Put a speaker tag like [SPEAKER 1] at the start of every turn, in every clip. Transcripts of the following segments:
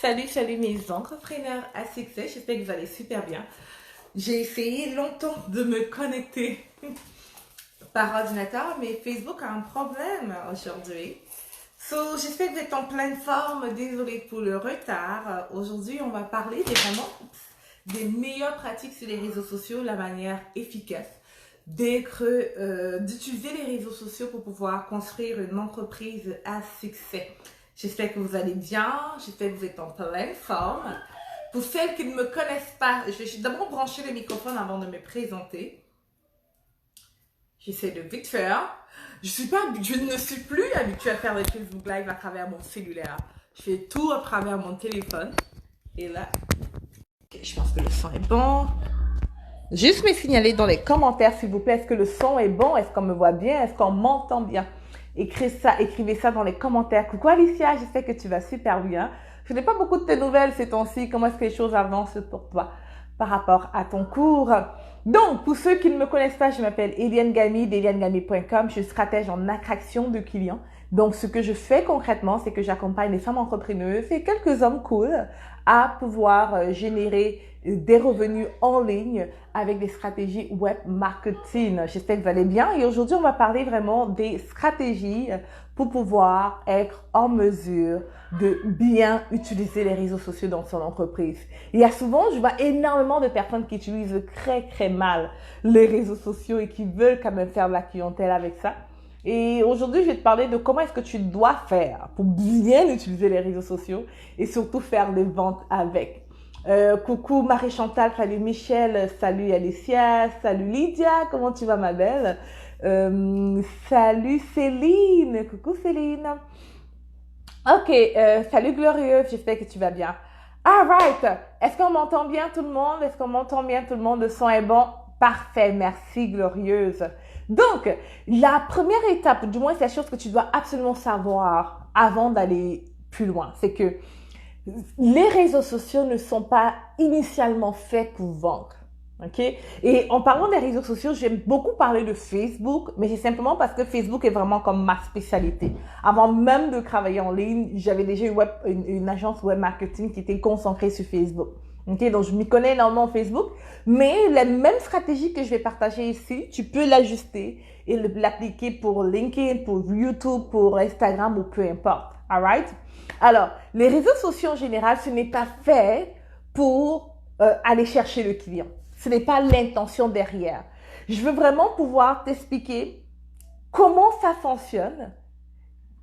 [SPEAKER 1] Salut mes entrepreneurs à succès, j'espère que vous allez super bien. J'ai essayé longtemps de me connecter par ordinateur, mais Facebook a un problème aujourd'hui. J'espère que vous êtes en pleine forme, désolée pour le retard. Aujourd'hui, on va parler des meilleures pratiques sur les réseaux sociaux, la manière efficace d'utiliser les réseaux sociaux pour pouvoir construire une entreprise à succès. J'espère que vous allez bien, j'espère que vous êtes en pleine forme. Pour celles qui ne me connaissent pas, je vais d'abord brancher le microphone avant de me présenter. J'essaie de vite faire. Je ne suis plus habituée à faire des Facebook Live à travers mon cellulaire. Je fais tout à travers mon téléphone. Et là, je pense que le son est bon. Juste me signaler dans les commentaires, s'il vous plaît, est-ce que le son est bon? Est-ce qu'on me voit bien? Est-ce qu'on m'entend bien? Écrivez ça dans les commentaires. Coucou Alicia, j'espère que tu vas super bien. Je n'ai pas beaucoup de tes nouvelles ces temps-ci. Comment est-ce que les choses avancent pour toi par rapport à ton cours? Donc, pour ceux qui ne me connaissent pas, je m'appelle Eliane Gamy d'elianegamy.com. Je suis stratège en attraction de clients. Donc, ce que je fais concrètement, c'est que j'accompagne les femmes entrepreneuses et quelques hommes cool à pouvoir générer des revenus en ligne avec des stratégies web marketing. J'espère que vous allez bien. Et aujourd'hui, on va parler vraiment des stratégies pour pouvoir être en mesure de bien utiliser les réseaux sociaux dans son entreprise. Il y a souvent, je vois énormément de personnes qui utilisent très mal les réseaux sociaux et qui veulent quand même faire de la clientèle avec ça. Et aujourd'hui, je vais te parler de comment est-ce que tu dois faire pour bien utiliser les réseaux sociaux et surtout faire des ventes avec. Coucou Marie-Chantal, salut Michel, salut Alicia, salut Lydia, comment tu vas ma belle? Salut Céline, coucou Céline. Ok, salut Glorieuse, j'espère que tu vas bien. Alright, est-ce qu'on m'entend bien tout le monde? Est-ce qu'on m'entend bien tout le monde? Le son est bon? Parfait, merci Glorieuse. Donc, la première étape, du moins c'est la chose que tu dois absolument savoir avant d'aller plus loin, c'est que les réseaux sociaux ne sont pas initialement faits pour vendre. Ok? Et en parlant des réseaux sociaux, j'aime beaucoup parler de Facebook, mais c'est simplement parce que Facebook est vraiment comme ma spécialité. Avant même de travailler en ligne, j'avais déjà une agence web marketing qui était concentrée sur Facebook. Ok? Donc, je m'y connais énormément en Facebook, mais la même stratégie que je vais partager ici, tu peux l'ajuster et l'appliquer pour LinkedIn, pour YouTube, pour Instagram ou peu importe. Alright? Alors, les réseaux sociaux en général, ce n'est pas fait pour aller chercher le client. Ce n'est pas l'intention derrière. Je veux vraiment pouvoir t'expliquer comment ça fonctionne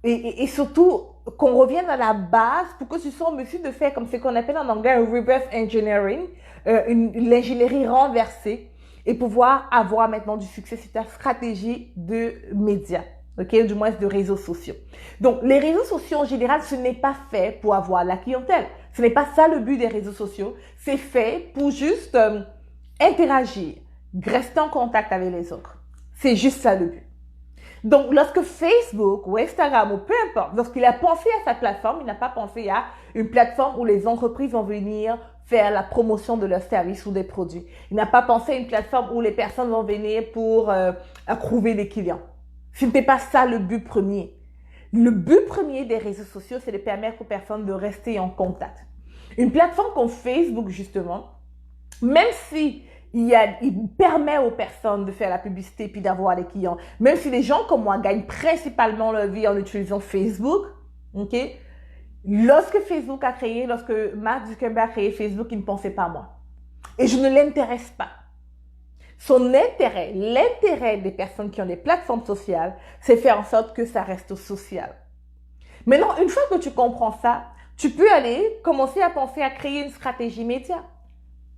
[SPEAKER 1] et surtout qu'on revienne à la base pour que tu sois en mesure de faire comme ce qu'on appelle en anglais un reverse engineering, l'ingénierie renversée et pouvoir avoir maintenant du succès sur ta stratégie de médias. Ok, du moins de réseaux sociaux. Donc, les réseaux sociaux en général, ce n'est pas fait pour avoir la clientèle. Ce n'est pas ça le but des réseaux sociaux. C'est fait pour juste interagir, rester en contact avec les autres. C'est juste ça le but. Donc, lorsque Facebook ou Instagram ou peu importe, lorsqu'il a pensé à sa plateforme, il n'a pas pensé à une plateforme où les entreprises vont venir faire la promotion de leurs services ou des produits. Il n'a pas pensé à une plateforme où les personnes vont venir pour trouver des clients. Ce n'était pas ça le but premier. Le but premier des réseaux sociaux, c'est de permettre aux personnes de rester en contact. Une plateforme comme Facebook, justement, même si il permet aux personnes de faire la publicité puis d'avoir des clients, même si les gens comme moi gagnent principalement leur vie en utilisant Facebook, ok? Lorsque Mark Zuckerberg a créé Facebook, il ne pensait pas à moi. Et je ne l'intéresse pas. Son intérêt, l'intérêt des personnes qui ont des plateformes sociales, c'est faire en sorte que ça reste social. Maintenant, une fois que tu comprends ça, tu peux commencer à penser à créer une stratégie média.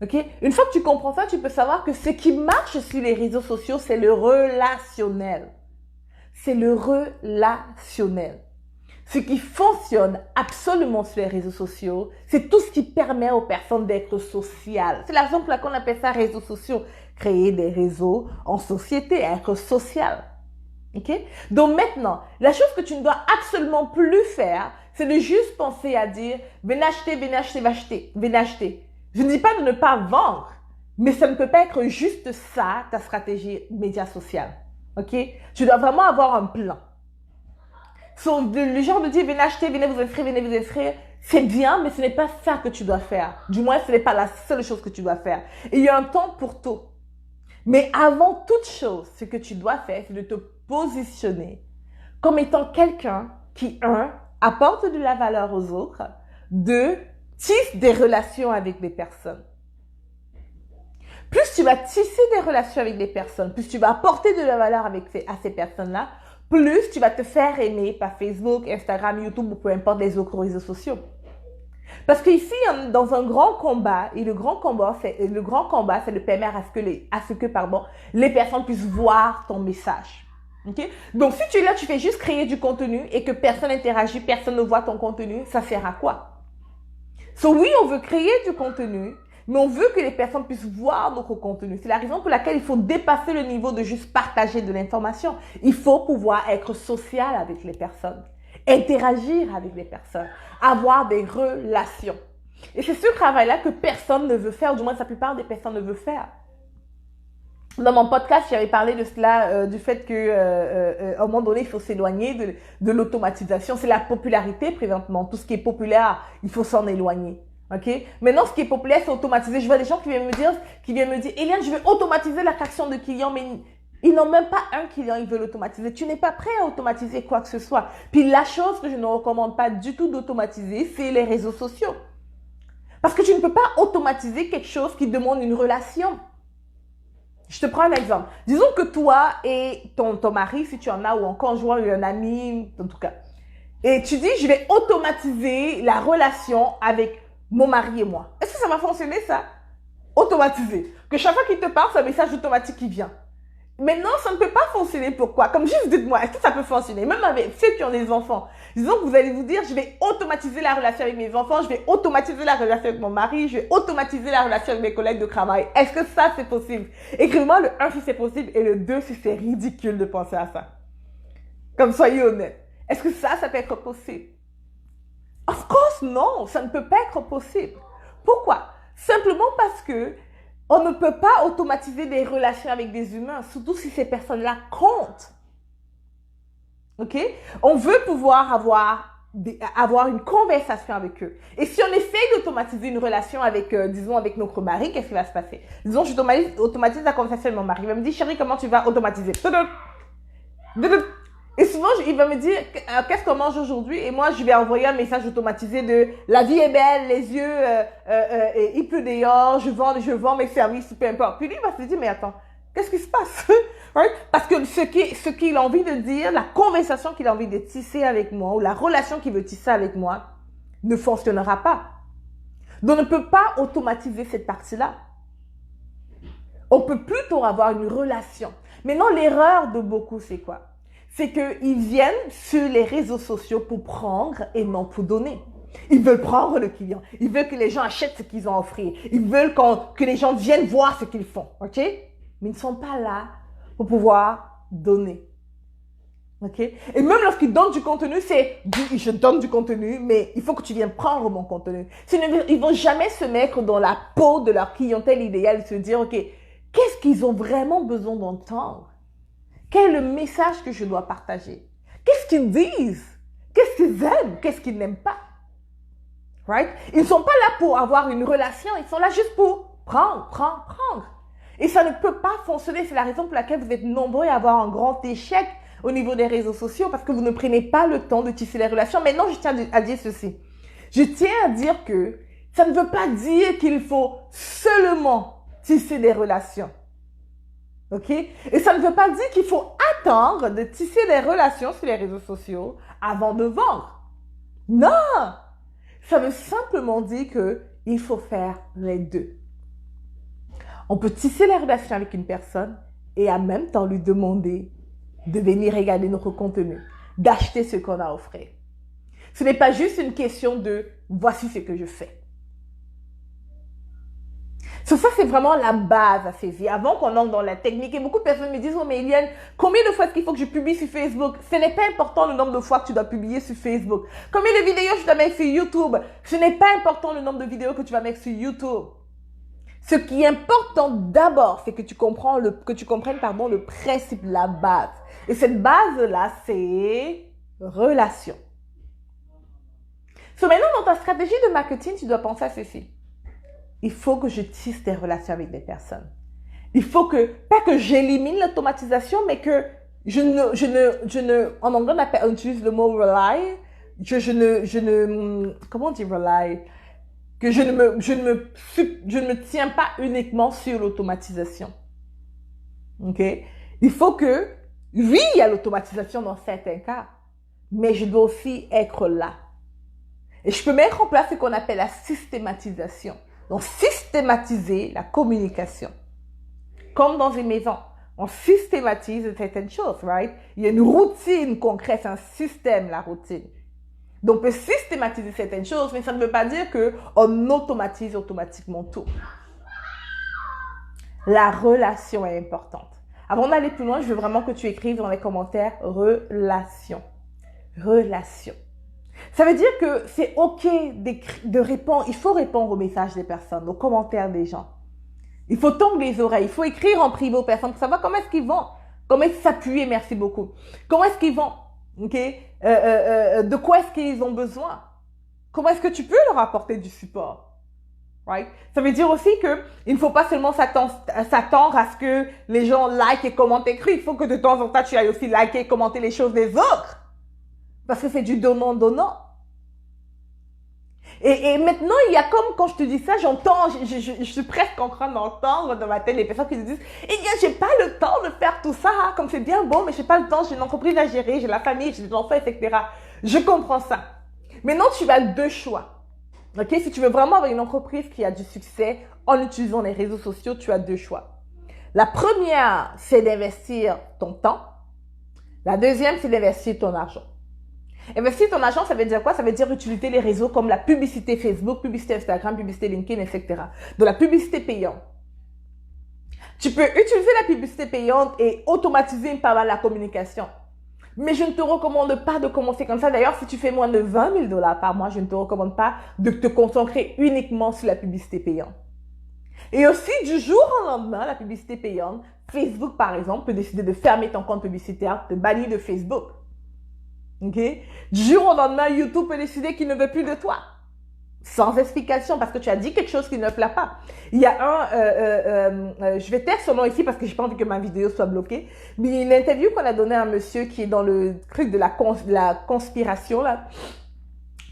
[SPEAKER 1] Ok? Une fois que tu comprends ça, tu peux savoir que ce qui marche sur les réseaux sociaux, c'est le relationnel. C'est le relationnel. Ce qui fonctionne absolument sur les réseaux sociaux, c'est tout ce qui permet aux personnes d'être sociales. C'est la raison pour laquelle on appelle ça réseaux sociaux. Créer des réseaux en société, être social. Ok? Donc maintenant, la chose que tu ne dois absolument plus faire, c'est de juste penser à dire, venez acheter, venez acheter, venez acheter. Je ne dis pas de ne pas vendre, mais ça ne peut pas être juste ça, ta stratégie média sociale. Ok? Tu dois vraiment avoir un plan. Le genre de dire, venez acheter, venez vous inscrire, c'est bien, mais ce n'est pas ça que tu dois faire. Du moins, ce n'est pas la seule chose que tu dois faire. Et il y a un temps pour tout. Mais avant toute chose, ce que tu dois faire, c'est de te positionner comme étant quelqu'un qui, apporte de la valeur aux autres, tisse des relations avec des personnes. Plus tu vas tisser des relations avec des personnes, plus tu vas apporter de la valeur à ces personnes-là, plus tu vas te faire aimer par Facebook, Instagram, YouTube ou peu importe les autres réseaux sociaux. Parce qu'ici, dans un grand combat, et le grand combat, c'est de permettre à ce que les personnes puissent voir ton message. Okay? Donc, si tu es là, tu fais juste créer du contenu et que personne n'interagit, personne ne voit ton contenu, ça sert à quoi? Oui, on veut créer du contenu, mais on veut que les personnes puissent voir notre contenu. C'est la raison pour laquelle il faut dépasser le niveau de juste partager de l'information. Il faut pouvoir être social avec les personnes, interagir avec les personnes, avoir des relations. Et c'est ce travail-là que personne ne veut faire, du moins la plupart des personnes ne veulent faire. Dans mon podcast, j'avais parlé de cela, du fait que à un moment donné, il faut s'éloigner de l'automatisation. C'est la popularité présentement. Tout ce qui est populaire, il faut s'en éloigner. Ok? Maintenant, ce qui est populaire, c'est automatisé. Je vois des gens qui viennent me dire, Eliane, je vais automatiser la création de clients, mais ils n'ont même pas un client, ils veulent automatiser. Tu n'es pas prêt à automatiser quoi que ce soit. Puis la chose que je ne recommande pas du tout d'automatiser, c'est les réseaux sociaux. Parce que tu ne peux pas automatiser quelque chose qui demande une relation. Je te prends un exemple. Disons que toi et ton mari, si tu en as, ou un conjoint ou un ami, en tout cas, et tu dis, je vais automatiser la relation avec mon mari et moi. Est-ce que ça va fonctionner, ça? Automatiser. Que chaque fois qu'il te parle, c'est un message automatique qui vient. Mais non, ça ne peut pas fonctionner. Pourquoi? Comme juste dites-moi, est-ce que ça peut fonctionner? Même avec ceux qui ont des enfants. Disons que vous allez vous dire, je vais automatiser la relation avec mes enfants, je vais automatiser la relation avec mon mari, je vais automatiser la relation avec mes collègues de travail. Est-ce que ça, c'est possible? Écrivez-moi le 1 si c'est possible et le 2 si c'est ridicule de penser à ça. Comme soyez honnête. Est-ce que ça peut être possible? Of course, non, ça ne peut pas être possible. Pourquoi? Simplement parce que on ne peut pas automatiser des relations avec des humains, surtout si ces personnes-là comptent. Ok? On veut pouvoir avoir une conversation avec eux. Et si on essaye d'automatiser une relation avec, disons, avec notre mari, qu'est-ce qui va se passer? Disons, j'automatise la conversation avec mon mari. Il va me dire, chérie, comment tu vas automatiser? Et souvent, il va me dire, qu'est-ce qu'on mange aujourd'hui? Et moi, je vais envoyer un message automatisé de, la vie est belle, les yeux, il pleut dehors, je vends mes services, peu importe. Puis lui, il va se dire, mais attends, qu'est-ce qui se passe? Right? Parce que ce qu'il a envie de dire, la conversation qu'il a envie de tisser avec moi, ou la relation qu'il veut tisser avec moi, ne fonctionnera pas. Donc, on ne peut pas automatiser cette partie-là. On peut plutôt avoir une relation. Maintenant, l'erreur de beaucoup, c'est quoi? C'est qu'ils viennent sur les réseaux sociaux pour prendre et non pour donner. Ils veulent prendre le client. Ils veulent que les gens achètent ce qu'ils ont à offrir. Ils veulent que les gens viennent voir ce qu'ils font. OK? Mais ils ne sont pas là pour pouvoir donner. OK? Et même lorsqu'ils donnent du contenu, c'est je donne du contenu, mais il faut que tu viennes prendre mon contenu. Ils vont jamais se mettre dans la peau de leur clientèle idéale et se dire, OK, qu'est-ce qu'ils ont vraiment besoin d'entendre? Quel est le message que je dois partager? Qu'est-ce qu'ils disent? Qu'est-ce qu'ils aiment? Qu'est-ce qu'ils n'aiment pas? Right? Ils ne sont pas là pour avoir une relation. Ils sont là juste pour prendre. Et ça ne peut pas fonctionner. C'est la raison pour laquelle vous êtes nombreux à avoir un grand échec au niveau des réseaux sociaux parce que vous ne prenez pas le temps de tisser les relations. Maintenant, je tiens à dire ceci. Je tiens à dire que ça ne veut pas dire qu'il faut seulement tisser des relations. OK? Et ça ne veut pas dire qu'il faut attendre de tisser des relations sur les réseaux sociaux avant de vendre. Non! Ça veut simplement dire qu'il faut faire les deux. On peut tisser les relations avec une personne et en même temps lui demander de venir regarder notre contenu, d'acheter ce qu'on a à offrir. Ce n'est pas juste une question de « voici ce que je fais ». Ça, c'est vraiment la base à saisir avant qu'on entre dans la technique. Et beaucoup de personnes me disent, oh mais Eliane, combien de fois est-ce qu'il faut que je publie sur Facebook? Ce n'est pas important le nombre de fois que tu dois publier sur Facebook. Combien de vidéos je dois mettre sur YouTube? Ce n'est pas important le nombre de vidéos que tu vas mettre sur YouTube. Ce qui est important d'abord, c'est que tu comprennes le principe, la base. Et cette base-là, c'est relation. So maintenant, dans ta stratégie de marketing, tu dois penser à ceci. Il faut que je tisse des relations avec des personnes. Il faut que, pas que j'élimine l'automatisation, mais que en anglais, on utilise le mot rely. Comment on dit rely? Que je ne me tiens pas uniquement sur l'automatisation. OK? Il faut que, oui, il y a l'automatisation dans certains cas, mais je dois aussi être là. Et je peux mettre en place ce qu'on appelle la systématisation. Donc, systématiser la communication. Comme dans une maison, on systématise certaines choses, right? Il y a une routine concrète, c'est un système, la routine. Donc, on peut systématiser certaines choses, mais ça ne veut pas dire qu'on automatise automatiquement tout. La relation est importante. Avant d'aller plus loin, je veux vraiment que tu écrives dans les commentaires « relation ». Relation. Ça veut dire que c'est OK de répondre. Il faut répondre aux messages des personnes, aux commentaires des gens. Il faut tendre les oreilles. Il faut écrire en privé aux personnes pour savoir comment est-ce qu'ils vont. Comment est-ce s'appuyer, merci beaucoup. Comment est-ce qu'ils vont. OK? De quoi est-ce qu'ils ont besoin? Comment est-ce que tu peux leur apporter du support? Right? Ça veut dire aussi que il ne faut pas seulement s'attendre à ce que les gens like et commentent écrit. Il faut que de temps en temps, tu ailles aussi liker et commenter les choses des autres. Parce que c'est du donnant-donnant. Et maintenant, il y a comme, quand je te dis ça, j'entends, je suis presque en train d'entendre dans ma tête les personnes qui se disent « Eh bien, j'ai pas le temps de faire tout ça, hein, comme c'est bien beau, mais j'ai pas le temps, j'ai une entreprise à gérer, j'ai la famille, j'ai des enfants, etc. » Je comprends ça. Maintenant, tu as deux choix. Ok? Si tu veux vraiment avoir une entreprise qui a du succès en utilisant les réseaux sociaux, tu as deux choix. La première, c'est d'investir ton temps. La deuxième, c'est d'investir ton argent. Investir ton argent, ça veut dire quoi? Ça veut dire utiliser les réseaux comme la publicité Facebook, publicité Instagram, publicité LinkedIn, etc. De la publicité payante. Tu peux utiliser la publicité payante et automatiser pas mal la communication. Mais je ne te recommande pas de commencer comme ça. D'ailleurs, si tu fais moins de 20 000 $ par mois, je ne te recommande pas de te concentrer uniquement sur la publicité payante. Et aussi, du jour au lendemain, la publicité payante, Facebook, par exemple, peut décider de fermer ton compte publicitaire, de bannir de Facebook. Ok? Du jour au lendemain, YouTube peut décider qu'il ne veut plus de toi. Sans explication, parce que tu as dit quelque chose qui ne plaît pas. Il y a je vais taire son nom ici parce que j'ai pas envie que ma vidéo soit bloquée, mais il y a une interview qu'on a donnée à un monsieur qui est dans le truc de la conspiration, là.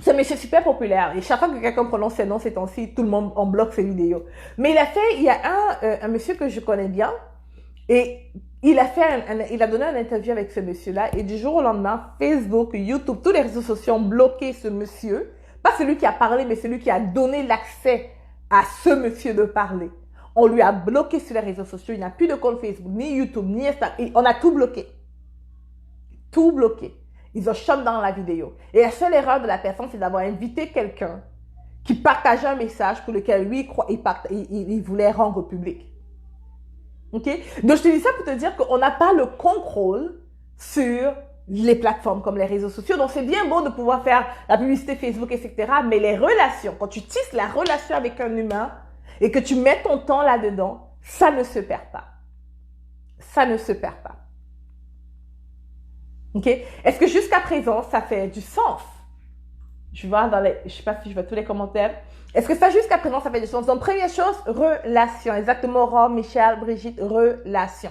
[SPEAKER 1] C'est un monsieur super populaire. Et chaque fois que quelqu'un prononce ses noms ces temps-ci, tout le monde en bloque ses vidéos. Mais il y a un monsieur que je connais bien, et il a donné une interview avec ce monsieur-là, et du jour au lendemain, Facebook, YouTube, tous les réseaux sociaux ont bloqué ce monsieur. Pas celui qui a parlé, mais celui qui a donné l'accès à ce monsieur de parler. On lui a bloqué sur les réseaux sociaux. Il n'a plus de compte Facebook, ni YouTube, ni Instagram. On a tout bloqué. Tout bloqué. Ils ont shut down la vidéo. Et la seule erreur de la personne, c'est d'avoir invité quelqu'un qui partageait un message pour lequel lui, il voulait rendre public. OK? Donc, je te dis ça pour te dire qu'on n'a pas le contrôle sur les plateformes comme les réseaux sociaux. Donc, c'est bien beau de pouvoir faire la publicité Facebook, etc. Mais les relations, quand tu tisses la relation avec un humain et que tu mets ton temps là-dedans, ça ne se perd pas. Ça ne se perd pas. OK? Est-ce que jusqu'à présent, ça fait du sens? Je vais voir je sais pas si je vois tous les commentaires. Est-ce que ça, jusqu'à présent, ça fait du sens? Donc, première chose, relation. Exactement, Rome, Michel, Brigitte, relation.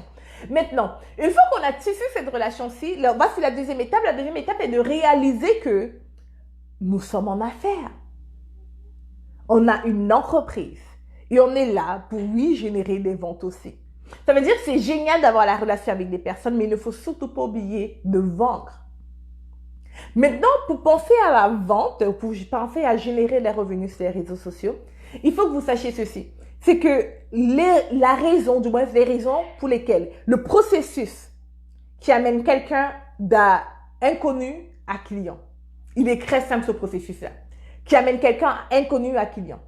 [SPEAKER 1] Maintenant, une fois qu'on a tissé cette relation-ci, voici la deuxième étape. La deuxième étape est de réaliser que nous sommes en affaires. On a une entreprise et on est là pour, oui, générer des ventes aussi. Ça veut dire que c'est génial d'avoir la relation avec des personnes, mais il ne faut surtout pas oublier de vendre. Maintenant, pour penser à la vente, pour penser à générer des revenus sur les réseaux sociaux, il faut que vous sachiez ceci. C'est que la raison, du moins les raisons pour lesquelles le processus qui amène quelqu'un d'inconnu à client, il est très simple ce processus-là, qui amène quelqu'un inconnu à client.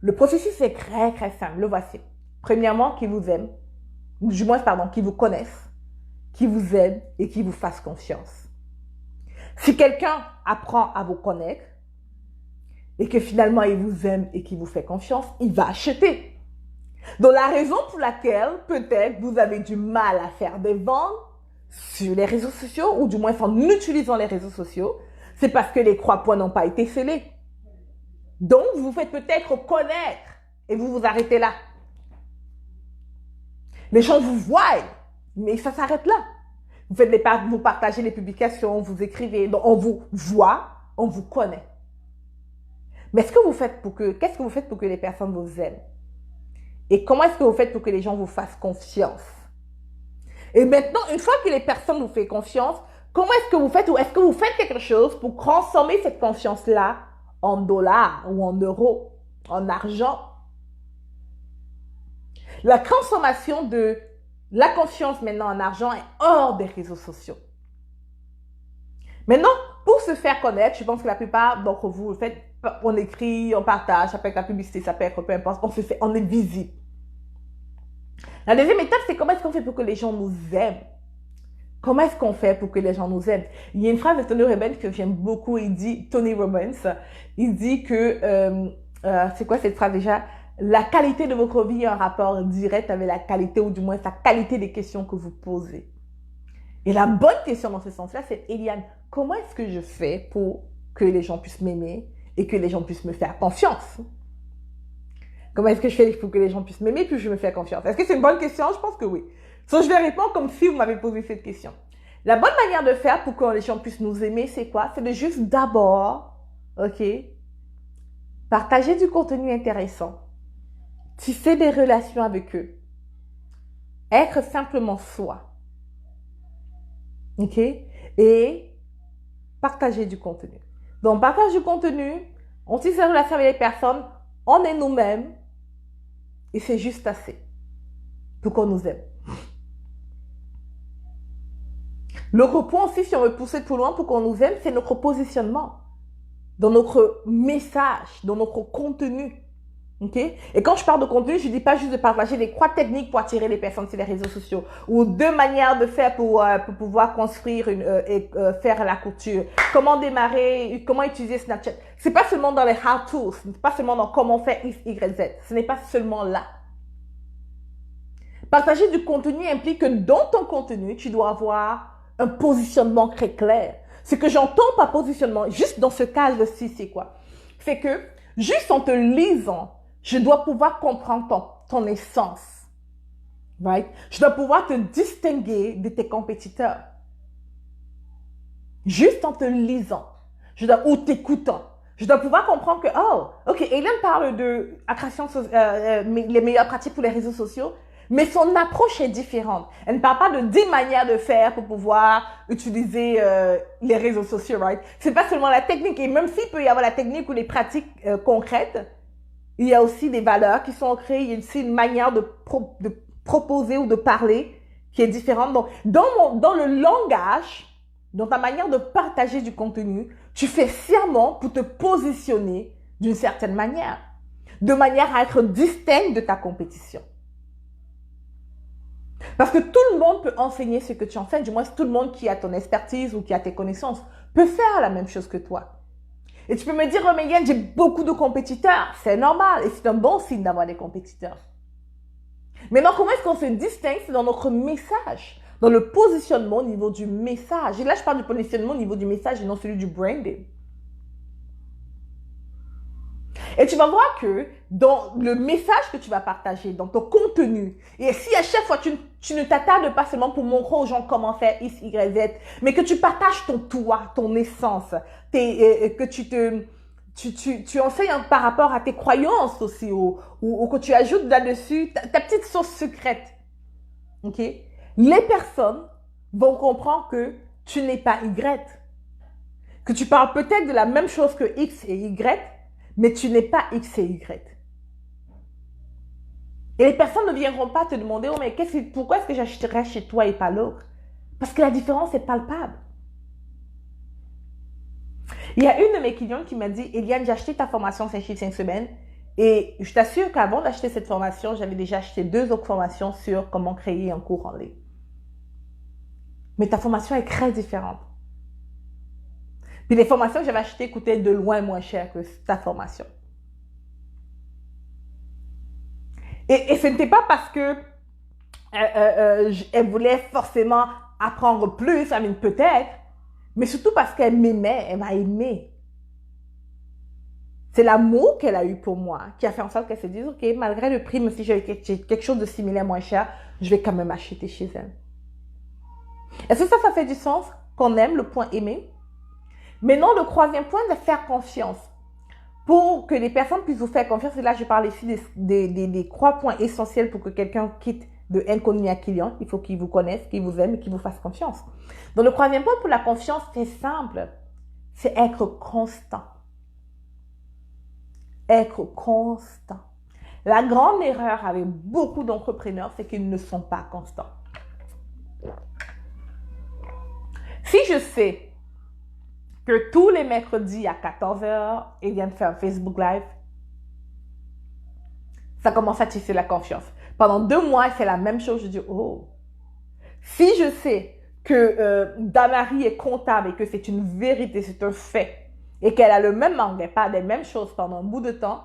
[SPEAKER 1] Le processus est très très simple, le voici. Premièrement, qu'il vous aime, du moins, qu'il vous connaisse, qu'il vous aide et qu'il vous fasse confiance. Si quelqu'un apprend à vous connaître, et que finalement il vous aime et qu'il vous fait confiance, il va acheter. Donc la raison pour laquelle peut-être vous avez du mal à faire des ventes sur les réseaux sociaux, ou du moins en utilisant les réseaux sociaux, c'est parce que les 3 points n'ont pas été scellés. Donc, vous vous faites peut-être connaître et vous vous arrêtez là. Les gens vous voient, mais ça s'arrête là. Vous partagez les publications, vous écrivez, donc on vous voit, on vous connaît. Mais qu'est-ce que vous faites pour que les personnes vous aiment? Et comment est-ce que vous faites pour que les gens vous fassent confiance? Et maintenant, une fois que les personnes vous font confiance, comment est-ce que vous faites, ou est-ce que vous faites quelque chose pour transformer cette confiance-là en dollars ou en euros, en argent? La transformation de la confiance maintenant en argent est hors des réseaux sociaux. Maintenant, pour se faire connaître, je pense que la plupart d'entre vous, le fait, on écrit, on partage, ça peut être la publicité, ça peut être peu importe, on est visible. La deuxième étape, c'est comment est-ce qu'on fait pour que les gens nous aiment? Comment est-ce qu'on fait pour que les gens nous aiment? Il y a une phrase de Tony Robbins que j'aime beaucoup, il dit que, c'est quoi cette phrase déjà? La qualité de votre vie a un rapport direct avec la qualité, ou du moins la qualité des questions que vous posez. Et la bonne question dans ce sens-là, c'est: Eliane, comment est-ce que je fais pour que les gens puissent m'aimer et que les gens puissent me faire confiance? Comment est-ce que je fais pour que les gens puissent m'aimer puis je me fais confiance? Est-ce que c'est une bonne question? Je pense que oui. Donc, je vais répondre comme si vous m'avez posé cette question. La bonne manière de faire pour que les gens puissent nous aimer, c'est quoi? C'est de juste d'abord, partager du contenu intéressant, tisser des relations avec eux, être simplement soi. Et partager du contenu. Donc, on partage du contenu, on tisse des relations avec les personnes, on est nous-mêmes, et c'est juste assez pour qu'on nous aime. L'autre point aussi, si on veut pousser plus loin pour qu'on nous aime, c'est notre positionnement dans notre message, dans notre contenu. Et quand je parle de contenu, je ne dis pas juste de partager les 3 techniques pour attirer les personnes sur les réseaux sociaux, ou 2 manières de faire pour pouvoir construire et faire la couture, comment démarrer, comment utiliser Snapchat. C'est pas seulement dans les how-to, ce n'est pas seulement dans comment faire X, Y, Z. Ce n'est pas seulement là. Partager du contenu implique que dans ton contenu, tu dois avoir un positionnement très clair. Ce que j'entends par positionnement, juste dans ce cas-ci, c'est quoi? C'est que, juste en te lisant, je dois pouvoir comprendre ton essence. Right? Je dois pouvoir te distinguer de tes compétiteurs. Juste en te lisant. Ou t'écoutant. Je dois pouvoir comprendre que, Eliane parle de la création, les meilleures pratiques pour les réseaux sociaux, mais son approche est différente. Elle ne parle pas de 10 manières de faire pour pouvoir utiliser les réseaux sociaux, right? C'est pas seulement la technique, et même s'il peut y avoir la technique ou les pratiques concrètes, il y a aussi des valeurs qui sont créées, il y a aussi une manière de proposer ou de parler qui est différente. Donc, dans le langage, dans ta manière de partager du contenu, tu fais sciemment pour te positionner d'une certaine manière, de manière à être distinct de ta compétition. Parce que tout le monde peut enseigner ce que tu enseignes, du moins tout le monde qui a ton expertise ou qui a tes connaissances peut faire la même chose que toi. Et tu peux me dire: oh, mais Yann, j'ai beaucoup de compétiteurs. C'est normal et c'est un bon signe d'avoir des compétiteurs. Maintenant, comment est-ce qu'on se distingue? C'est dans notre message, dans le positionnement au niveau du message. Et là, je parle du positionnement au niveau du message et non celui du branding. Et tu vas voir que dans le message que tu vas partager, dans ton contenu, et si à chaque fois tu ne t'attardes pas seulement pour montrer aux gens comment faire X, Y, Z, mais que tu partages ton toi, ton essence, que tu enseignes par rapport à tes croyances aussi, ou que tu ajoutes là-dessus ta petite sauce secrète. Les personnes vont comprendre que tu n'es pas Y, que tu parles peut-être de la même chose que X et Y, mais tu n'es pas X et Y. Et les personnes ne viendront pas te demander: oh, mais pourquoi est-ce que j'achèterais chez toi et pas l'autre? Parce que la différence est palpable. Il y a une de mes clientes qui m'a dit: Eliane, j'ai acheté ta formation 5 chiffres 5 semaines. Et je t'assure qu'avant d'acheter cette formation, j'avais déjà acheté 2 autres formations sur comment créer un cours en ligne. Mais ta formation est très différente. Puis les formations que j'avais achetées coûtaient de loin moins cher que ta formation. Et ce n'était pas parce que elle voulait forcément apprendre plus, peut-être, Mais surtout parce qu'elle m'aimait, elle m'a aimé. C'est l'amour qu'elle a eu pour moi qui a fait en sorte qu'elle se dise, OK, malgré le prix, même si j'ai quelque chose de similaire moins cher, je vais quand même acheter chez elle. Est-ce que ça fait du sens qu'on aime le point aimer? Maintenant, le troisième point, c'est faire confiance. Pour que les personnes puissent vous faire confiance, et là, je parle ici des 3 points essentiels pour que quelqu'un quitte de inconnu à client. Il faut qu'il vous connaisse, qu'il vous aime et qu'il vous fasse confiance. Donc, le troisième point pour la confiance, c'est simple. C'est être constant. Être constant. La grande erreur avec beaucoup d'entrepreneurs, c'est qu'ils ne sont pas constants. Si je sais que tous les mercredis à 14h, ils viennent faire un Facebook Live, ça commence à tisser la confiance. Pendant 2 mois, elle fait la même chose, je dis, oh. Si je sais que Damari est comptable et que c'est une vérité, c'est un fait, et qu'elle a le même angle, elle parle des mêmes choses pendant un bout de temps,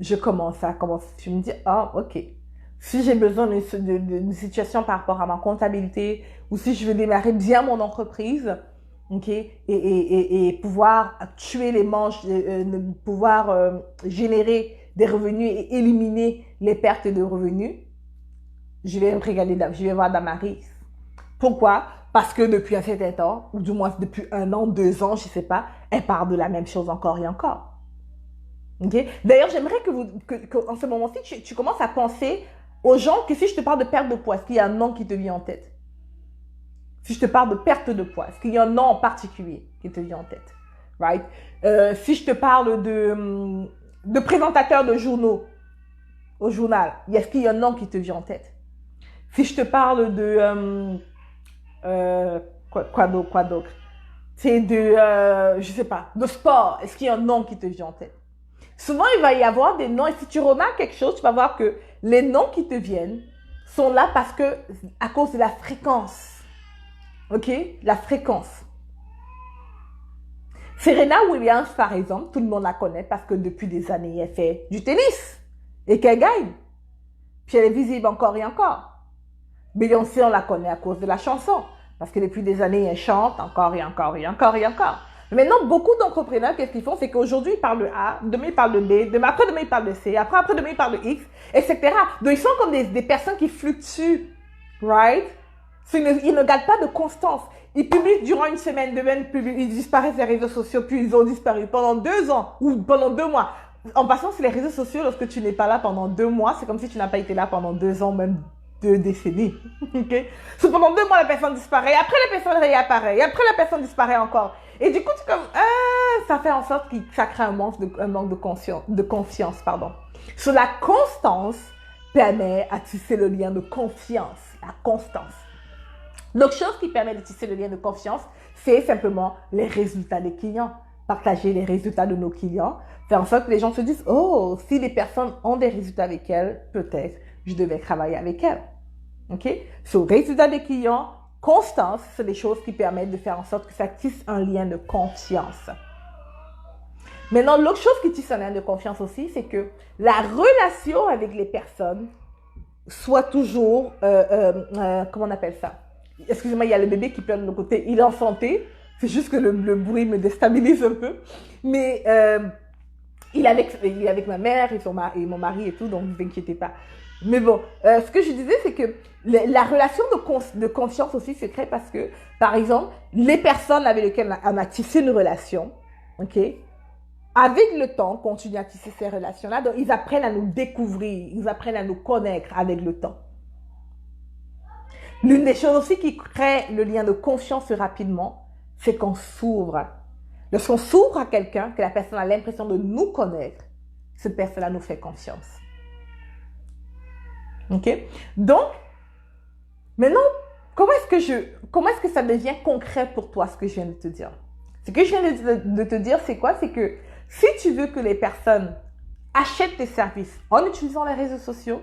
[SPEAKER 1] je me dis, ah, ok. Si j'ai besoin d'une situation par rapport à ma comptabilité, ou si je veux démarrer bien mon entreprise, ok, et pouvoir tuer les manches, pouvoir générer des revenus et éliminer les pertes de revenus, je vais voir Damari. Pourquoi? Parce que depuis un certain temps, ou du moins depuis 1 an, 2 ans, je ne sais pas, elle parle de la même chose encore et encore. Okay? D'ailleurs, j'aimerais qu'en ce moment-ci, tu commences à penser aux gens que si je te parle de perte de poids, est-ce qu'il y a un nom qui te vient en tête? Si je te parle de perte de poids, est-ce qu'il y a un nom en particulier qui te vient en tête? Right? Si je te parle de présentateur de journaux au journal, est-ce qu'il y a un nom qui te vient en tête? Si je te parle de... quoi d'autre? C'est je sais pas, de sport, est-ce qu'il y a un nom qui te vient en tête? Souvent, il va y avoir des noms, et si tu remarques quelque chose, tu vas voir que les noms qui te viennent sont là parce que, à cause de la fréquence. Ok? La fréquence. Serena Williams, par exemple, tout le monde la connaît parce que depuis des années, elle fait du tennis et qu'elle gagne. Puis elle est visible encore et encore. Beyoncé, on la connaît à cause de la chanson parce que depuis des années, elle chante encore et encore et encore et encore. Maintenant, beaucoup d'entrepreneurs, qu'est-ce qu'ils font? C'est qu'aujourd'hui, ils parlent de A, demain, ils parlent de B, après-demain, ils parlent de C, après-demain, ils parlent de X, etc. Donc, ils sont comme des personnes qui fluctuent, right? Ils ne gardent pas de constance. Ils publient durant une semaine, demain, ils disparaissent des réseaux sociaux, puis ils ont disparu pendant 2 ans ou pendant 2 mois. En passant sur les réseaux sociaux, lorsque tu n'es pas là pendant 2 mois, c'est comme si tu n'as pas été là pendant 2 ans, même 2 décennies. Okay? So, pendant 2 mois, la personne disparaît, après la personne réapparaît, et après la personne disparaît encore. Et du coup, c'est comme, ça fait en sorte que ça crée un manque de confiance, pardon. So, la constance permet à tisser le lien de confiance, la constance. Donc, chose qui permet de tisser le lien de confiance, c'est simplement les résultats des clients. Partager les résultats de nos clients, faire en sorte que les gens se disent, oh, si les personnes ont des résultats avec elles, peut-être je devais travailler avec elles. OK? So, résultats des clients, constance, c'est des choses qui permettent de faire en sorte que ça tisse un lien de confiance. Maintenant, l'autre chose qui tisse un lien de confiance aussi, c'est que la relation avec les personnes soit toujours, comment on appelle ça? Excusez-moi, il y a le bébé qui pleure de l'autre côté, il est en santé, c'est juste que le bruit me déstabilise un peu, mais il est avec ma mère et mon mari et tout, donc ne vous inquiétez pas. Mais bon, ce que je disais, c'est que la relation de confiance aussi se crée parce que, par exemple, les personnes avec lesquelles on a tissé une relation, ok, avec le temps, on continue à tisser ces relations-là, donc ils apprennent à nous découvrir, ils apprennent à nous connaître avec le temps. L'une des choses aussi qui crée le lien de confiance rapidement, c'est qu'on s'ouvre. Lorsqu'on s'ouvre à quelqu'un, que la personne a l'impression de nous connaître, cette personne-là nous fait confiance. Ok? Donc, maintenant, comment est-ce que ça devient concret pour toi, ce que je viens de te dire? Ce que je viens de te dire, c'est quoi? C'est que si tu veux que les personnes achètent tes services en utilisant les réseaux sociaux,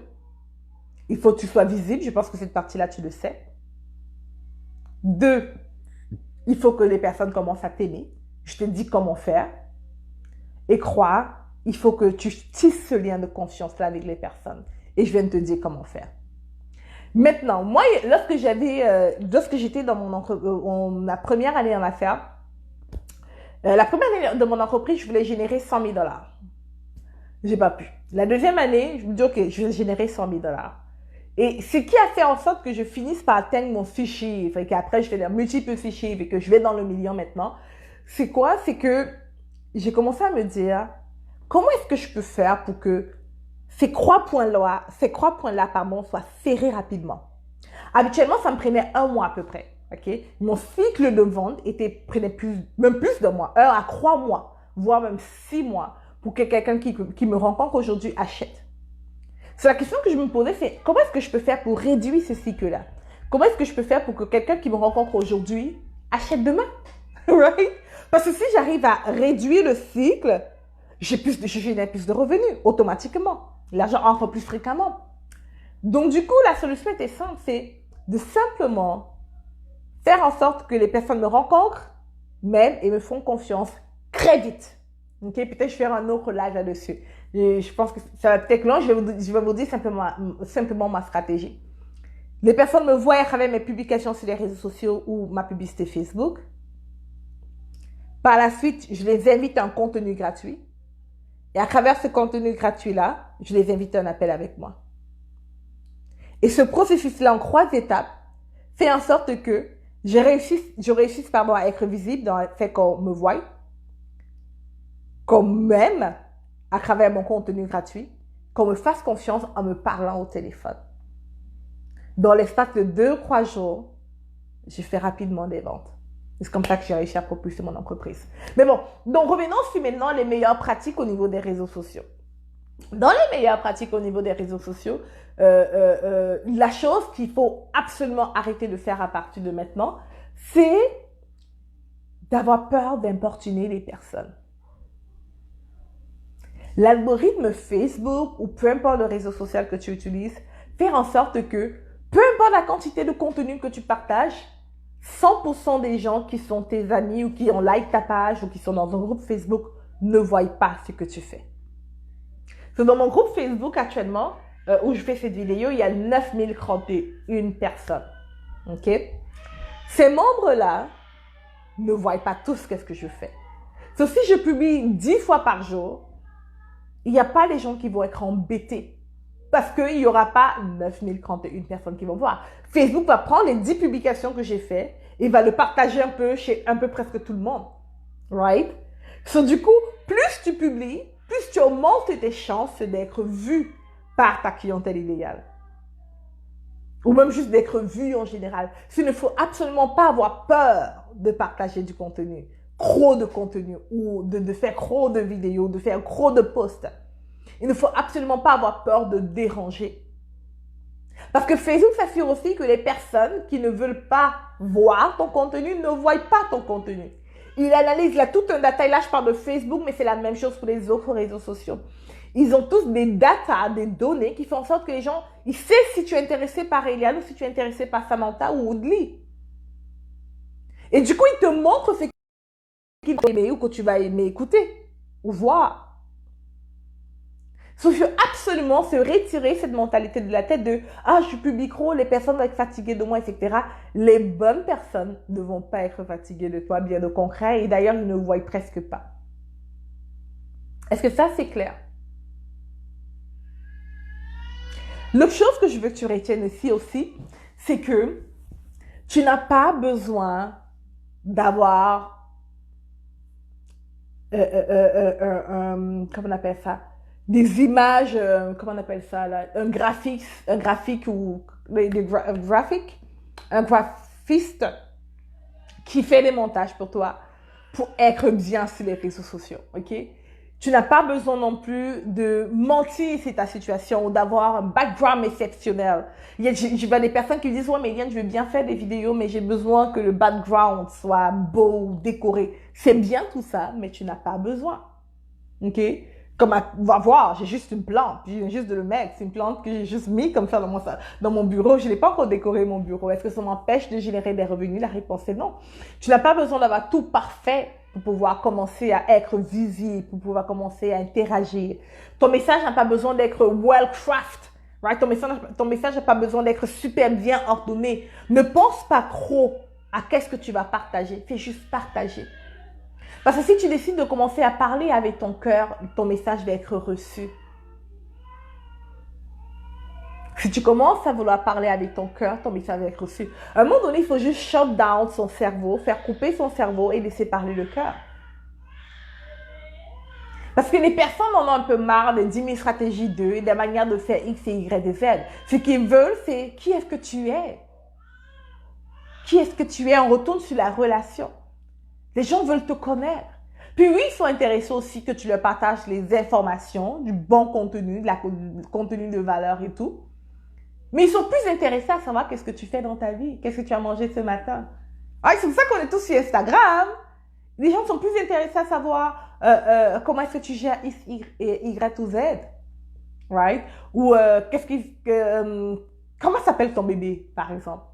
[SPEAKER 1] il faut que tu sois visible. Je pense que cette partie-là, tu le sais. 2, il faut que les personnes commencent à t'aimer. Je te dis comment faire. Et croire, il faut que tu tisses ce lien de confiance-là avec les personnes. Et je viens de te dire comment faire. Maintenant, moi, lorsque j'étais dans ma première année en affaires, La première année de mon entreprise, je voulais générer 100 000 $. J'ai pas pu. La deuxième année, je me dis, OK, je vais générer 100 000 $. Et ce qui a fait en sorte que je finisse par atteindre mon fichier, fait qu'après, je fais des multiples fichiers, et que je vais dans le million maintenant, c'est quoi? C'est que j'ai commencé à me dire, comment est-ce que je peux faire pour que ces trois points-là, pardon, soient serrés rapidement? Habituellement, ça me prenait 1 mois à peu près. Okay? Mon cycle de vente prenait même plus de mois, 1 à 3 mois, voire même 6 mois, pour que quelqu'un qui me rencontre aujourd'hui achète. C'est la question que je me posais, c'est comment est-ce que je peux faire pour réduire ce cycle-là? Comment est-ce que je peux faire pour que quelqu'un qui me rencontre aujourd'hui achète demain? Right? Parce que si j'arrive à réduire le cycle, je génère plus de revenus automatiquement. L'argent entre plus fréquemment. Donc du coup, la solution était simple, c'est de simplement faire en sorte que les personnes me rencontrent, m'aiment et me font confiance très vite. Ok, peut-être je vais faire un autre live là-dessus. Je pense que ça va peut-être long. Je vais vous dire simplement ma stratégie. Les personnes me voient à travers mes publications sur les réseaux sociaux ou ma publicité Facebook. Par la suite, je les invite à un contenu gratuit. Et à travers ce contenu gratuit-là, je les invite à un appel avec moi. Et ce processus-là en 3 étapes fait en sorte que je réussisse à être visible dans le fait qu'on me voie, qu'on m'aime à travers mon contenu gratuit, qu'on me fasse confiance en me parlant au téléphone. Dans l'espace de 2-3 jours, je fais rapidement des ventes. C'est comme ça que j'ai réussi à propulser mon entreprise. Mais bon, donc revenons sur maintenant les meilleures pratiques au niveau des réseaux sociaux. Dans les meilleures pratiques au niveau des réseaux sociaux, la chose qu'il faut absolument arrêter de faire à partir de maintenant, c'est d'avoir peur d'importuner les personnes. L'algorithme Facebook ou peu importe le réseau social que tu utilises, fait en sorte que peu importe la quantité de contenu que tu partages, 100% des gens qui sont tes amis ou qui ont like ta page ou qui sont dans un groupe Facebook ne voient pas ce que tu fais. Dans mon groupe Facebook actuellement, où je fais cette vidéo, il y a 9031 personnes. Ok? Ces membres-là ne voient pas tous ce que je fais. Sauf si je publie 10 fois par jour, il n'y a pas les gens qui vont être embêtés. Parce qu'il n'y aura pas 9031 personnes qui vont voir. Facebook va prendre les 10 publications que j'ai faites et va le partager un peu chez un peu presque tout le monde. Right? Du coup, plus tu publies, plus tu augmentes tes chances d'être vu par ta clientèle idéale. Ou même juste d'être vu en général. Il ne faut absolument pas avoir peur de partager du contenu. Trop de contenu ou de faire trop de vidéos, de faire trop de posts. Il ne faut absolument pas avoir peur de déranger. Parce que Facebook s'assure aussi que les personnes qui ne veulent pas voir ton contenu ne voient pas ton contenu. Il analyse là tout un data. Là, je parle de Facebook, mais c'est la même chose pour les autres réseaux sociaux. Ils ont tous des data, des données qui font en sorte que les gens, ils savent si tu es intéressé par Eliane ou si tu es intéressé par Samantha ou Audley. Et du coup, ils te montrent ce qu'ils vont aimer ou que tu vas aimer écouter ou voir. Il faut absolument se retirer cette mentalité de la tête de « Ah, je publie trop, les personnes vont être fatiguées de moi, etc. » Les bonnes personnes ne vont pas être fatiguées de toi, bien au contraire. Et d'ailleurs, ils ne voient presque pas. Est-ce que ça, c'est clair? L'autre chose que je veux que tu retiennes ici aussi, c'est que tu n'as pas besoin d'avoir comment on appelle ça? Des images, comment on appelle ça là? Un graphique ou un graphiste qui fait des montages pour toi pour être bien sur les réseaux sociaux, ok? Tu n'as pas besoin non plus de mentir sur ta situation ou d'avoir un background exceptionnel. Je vois des personnes qui me disent « Ouais, mais Eliane, je veux bien faire des vidéos, mais j'ai besoin que le background soit beau, décoré. » C'est bien tout ça, mais tu n'as pas besoin. Ok? Comme va voir, j'ai juste une plante, puis je viens juste de le mettre. C'est une plante que j'ai juste mis comme ça dans mon bureau. Je n'ai pas encore décoré mon bureau. Est-ce que ça m'empêche de générer des revenus? La réponse est non. Tu n'as pas besoin d'avoir tout parfait pour pouvoir commencer à être visible, pour pouvoir commencer à interagir. Ton message n'a pas besoin d'être well craft. Right? Ton message n'a pas besoin d'être super bien ordonné. Ne pense pas trop à qu'est-ce que tu vas partager. Fais juste partager. Parce que si tu décides de commencer à parler avec ton cœur, ton message va être reçu. Si tu commences à vouloir parler avec ton cœur, ton message va être reçu. À un moment donné, il faut juste shut down son cerveau, faire couper son cerveau et laisser parler le cœur. Parce que les personnes en ont un peu marre des 10 000 stratégies d'eux et des manières de faire X et Y et Z. Ce qu'ils veulent, c'est qui est-ce que tu es? Qui est-ce que tu es? On retourne sur la relation. Les gens veulent te connaître. Puis oui, ils sont intéressés aussi que tu leur partages les informations, du bon contenu, du contenu de valeur et tout. Mais ils sont plus intéressés à savoir qu'est-ce que tu fais dans ta vie. Qu'est-ce que tu as mangé ce matin. Ah, c'est pour ça qu'on est tous sur Instagram. Les gens sont plus intéressés à savoir comment est-ce que tu gères X, Y ou Z. Right? Ou comment s'appelle ton bébé, par exemple.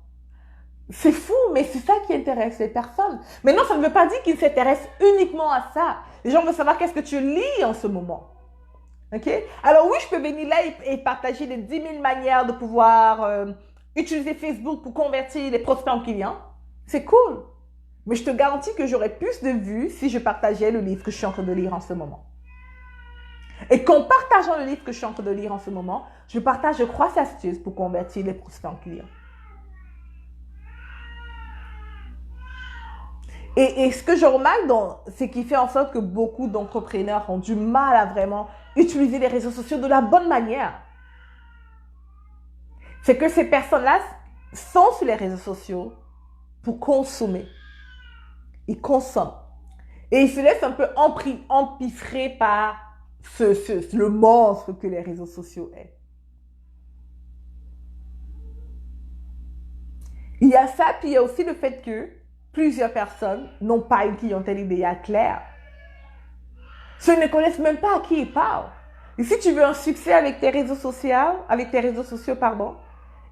[SPEAKER 1] C'est fou, mais c'est ça qui intéresse les personnes. Mais non, ça ne veut pas dire qu'ils s'intéressent uniquement à ça. Les gens veulent savoir qu'est-ce que tu lis en ce moment. OK? Alors oui, je peux venir là et partager les 10 000 manières de pouvoir utiliser Facebook pour convertir les prospects en clients. C'est cool. Mais je te garantis que j'aurais plus de vues si je partageais le livre que je suis en train de lire en ce moment. Et qu'en partageant le livre que je suis en train de lire en ce moment, je partage 3 astuces pour convertir les prospects en clients. Et ce que je remarque, c'est qui fait en sorte que beaucoup d'entrepreneurs ont du mal à vraiment utiliser les réseaux sociaux de la bonne manière. C'est que ces personnes-là sont sur les réseaux sociaux pour consommer. Ils consomment. Et ils se laissent un peu empiffrer par le monstre que les réseaux sociaux est. Il y a ça, puis il y a aussi le fait que plusieurs personnes n'ont pas une clientèle idéale claire. Ceux ne connaissent même pas à qui ils parlent. Et si tu veux un succès avec tes réseaux sociaux,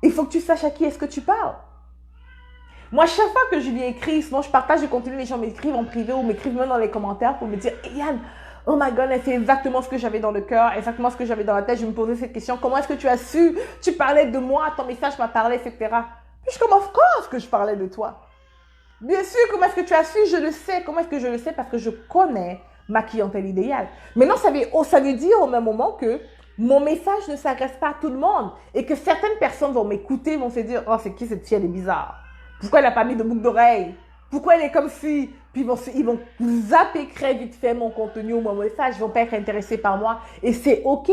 [SPEAKER 1] il faut que tu saches à qui est-ce que tu parles. Moi, chaque fois que je viens écrire, sinon je partage le contenu, les gens m'écrivent en privé ou m'écrivent même dans les commentaires pour me dire hey, « Yann, oh my God, c'est exactement ce que j'avais dans le cœur, exactement ce que j'avais dans la tête. Je me posais cette question. Comment est-ce que tu as su? Tu parlais de moi, ton message m'a parlé, etc. » Puis je commence, of course que je parlais de toi. Bien sûr, comment est-ce que tu as su? Je le sais. Comment est-ce que je le sais? Parce que je connais ma clientèle idéale. Maintenant, ça veut dire au même moment que mon message ne s'adresse pas à tout le monde et que certaines personnes vont m'écouter, vont se dire « Oh, c'est qui cette fille? Elle est bizarre. Pourquoi elle n'a pas mis de boucle d'oreille? Pourquoi elle est comme si... » Puis ils vont zapper très vite fait mon contenu ou mon message. Ils ne vont pas être intéressés par moi. Et c'est OK.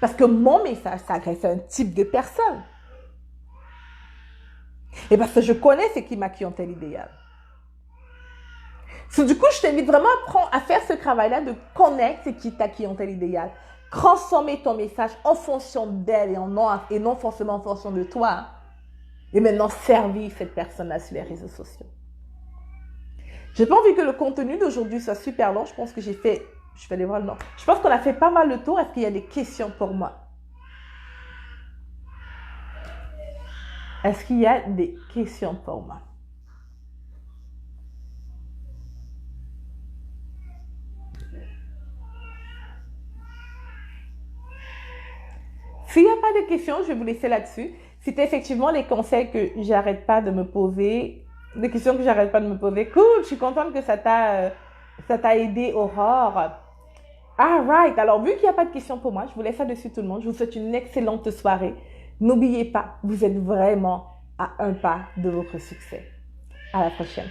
[SPEAKER 1] Parce que mon message s'adresse à un type de personne. Et parce que je connais c'est qui ma clientèle idéale. So, du coup, je t'invite vraiment à faire ce travail-là de connaître c'est qui ta clientèle idéale. Transformer ton message en fonction d'elle et non forcément en fonction de toi. Et maintenant, servir cette personne-là sur les réseaux sociaux. J'ai pas envie que le contenu d'aujourd'hui soit super long. Je pense que je vais aller voir le nom. Je pense qu'on a fait pas mal le tour. Est-ce qu'il y a des questions pour moi? Est-ce qu'il y a des questions pour moi? S'il n'y a pas de questions, je vais vous laisser là-dessus. C'était effectivement les conseils que j'arrête pas de me poser, des questions que j'arrête pas de me poser. Cool, je suis contente que ça t'a aidé, Aurore. Alright, alors vu qu'il n'y a pas de questions pour moi, je vous laisse là-dessus tout le monde. Je vous souhaite une excellente soirée. N'oubliez pas, vous êtes vraiment à un pas de votre succès. À la prochaine.